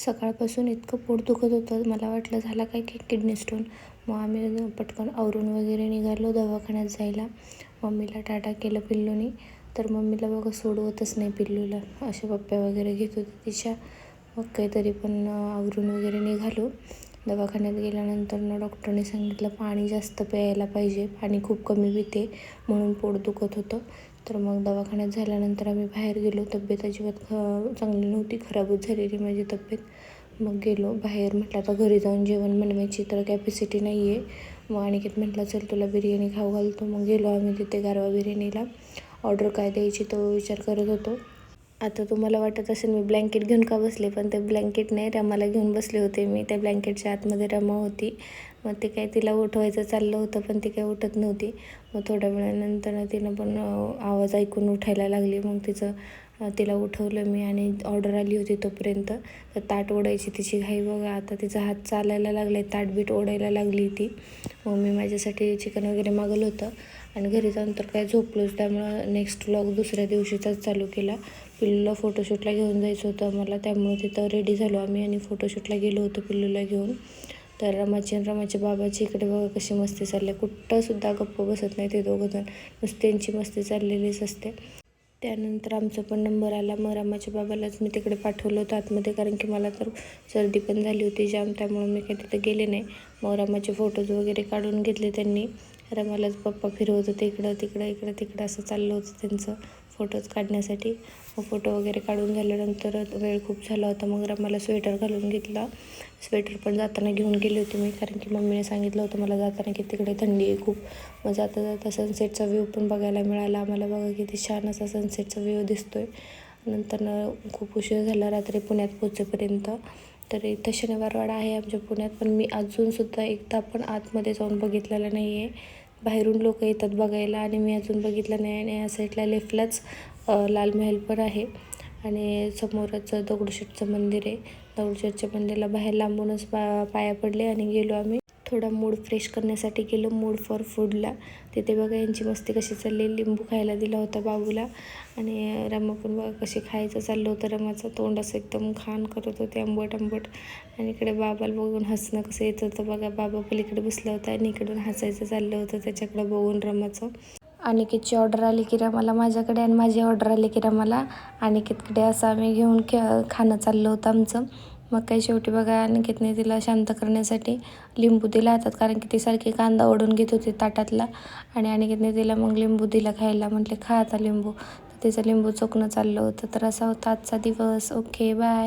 सकाळपासून इतकं पोट दुखत होतं, मला वाटलं झाला काय की किडनी स्टोन. मग आम्ही पटकन आवरून वगैरे निघालो दवाखान्यात जायला. मम्मीला टाटा केलं पिल्लूनी. तर मम्मीला बघा सोडवतच नाही पिल्लूला, अशा पप्प्या वगैरे घेत होती तिच्या. मग काहीतरी पण आवरून वगैरे निघालो. दवाखान्यात गेल्यानंतर डॉक्टरने सांगितलं पाणी जास्त प्यायला पाहिजे, पाणी खूप कमी पिते म्हणून पोट दुखत होतं. तर मग दवाखान्यात झाल्यानंतर आम्ही बाहेर गेलो. तब्येत अजिबात चांगली नव्हती, खराबच झालेली माझी तब्येत. मग गेलो बाहेर. म्हटलं आता घरी जाऊन जेवण बनवायची तर कॅपॅसिटी नाही आहे. मग अनिकेत म्हटलं चल तुला बिर्याणी खाऊ घालतो. मग गेलो आम्ही तिथे गारवा बिर्याणीला. ऑर्डर काय द्यायची तो विचार करत होतो. आता तुम्हाला वाटत असेल मी ब्लँकेट घेऊन का बसले, पण ते ब्लँकेट नाही, रमाला घेऊन बसले होते मी. त्या ब्लँकेटच्या आतमध्ये रमा होती. मग ते काय तिला उठवायचं चाललं होतं, पण ती काय उठत नव्हती. मग थोड्या वेळानंतर तिनं पण आवाज ऐकून उठायला लागली. मग तिला उठवलं मी आणि ऑर्डर आली होती तोपर्यंत. तर ताट ओढायची तिची घाई बघा. आता तिचा हात चालायला लागला आहे, ताटबीट ओढायला लागली ती. मग मी माझ्यासाठी चिकन वगैरे मागवलं होतं आणि घरी जाऊन तर काय झोपलोच. त्यामुळं नेक्स्ट व्लॉग दुसऱ्या दिवशीचाच चालू केला. पिल्लूला फोटोशूटला घेऊन जायचं होतं मला, त्यामुळे तिथं रेडी झालो आम्ही आणि फोटोशूटला गेलो होतो पिल्लूला घेऊन. तर रमाच्या बाबाची इकडे बघा कशी मस्ती चालली, कुठंसुद्धा गप्प बसत नाही ते दोघंजण, नुसती त्यांची मस्ती चाललेलीच असते. त्यानंतर आमचा पण नंबर आला. मग रमाच्या बाबालाच मी तिकडे पाठवलं होतं आतमध्ये, कारण की मला तर सर्दी पण झाली होती जाम, त्यामुळं मी काही तिथे गेले नाही. मग रमाचे फोटोज वगैरे काढून घेतले त्यांनी. रमालाच पप्पा फिरवत होते इकडं तिकडं असं चाललं होतं त्यांचं फोटोज काढण्यासाठी. मग फोटो वगैरे काढून झाल्यानंतर वेळ खूप झाला होता. मग रमाला स्वेटर घालून घेतला. स्वेटर पण जाताना घेऊन गेली होती मी, कारण की मम्मीने सांगितलं होतं मला जाताना की तिकडे थंडी आहे खूप. मग जाता सनसेटचा व्ह्यू पण बघायला मिळाला आम्हाला. बघा किती छान असा सनसेटचा व्ह्यू दिसतोय. नंतर खूप उशीर झाला रात्री पुण्यात पोहोचेपर्यंत. तर इथं शनिवारवाडा आहे आमच्या पुण्यात, पण मी अजूनसुद्धा एकदा पण आतमध्ये जाऊन बघितलेलं नाही आहे. बाहेरून लोक येतात बघायला आणि मी अजून बघितलं नाही. आणि या साईडला लेफ्टलाच लाल महल पण आहे आणि समोरच दगडूशेठचं मंदिर आहे. दगडूशेठच्या मंदिराला बाहेर लांबूनच पाया पडले आणि गेलो आम्ही. थोडा मूड फ्रेश करण्यासाठी गेलो मूड फॉर फूडला. तिथे बघा यांची मस्ती कशी चालली. लिंबू खायला दिला होता बाबूला आणि रमा पण बघा कशी खायचं चाललं होतं. रमाचं तोंड असं एकदम खाण करत होते, आंबट आणि इकडे बाबाला बघून हसणं कसं येत होतं बघा. बाबा पलीकडे बसला होता आणि इकडून हसायचं चाललं होतं त्याच्याकडं बघून रमाचं. अनिकेतची ऑर्डर आली की रमाला माझ्याकडे आणि माझी ऑर्डर आली की रमाला अनिकेतकडे, असं आम्ही घेऊन खाणं चाललं होतं आमचं. मग काही शेवटी बघा अनिकेतने तिला शांत करण्यासाठी लिंबू दिला हातात, कारण की ती सारखी कांदा ओढून घेत होती ताटातला. आणि अनिकेतने तिला मग लिंबू दिला खायला. म्हटले खा आता लिंबू. तर तिचं लिंबू चोखणं चाललं होतं. तर असा होता आजचा दिवस. Okay bye.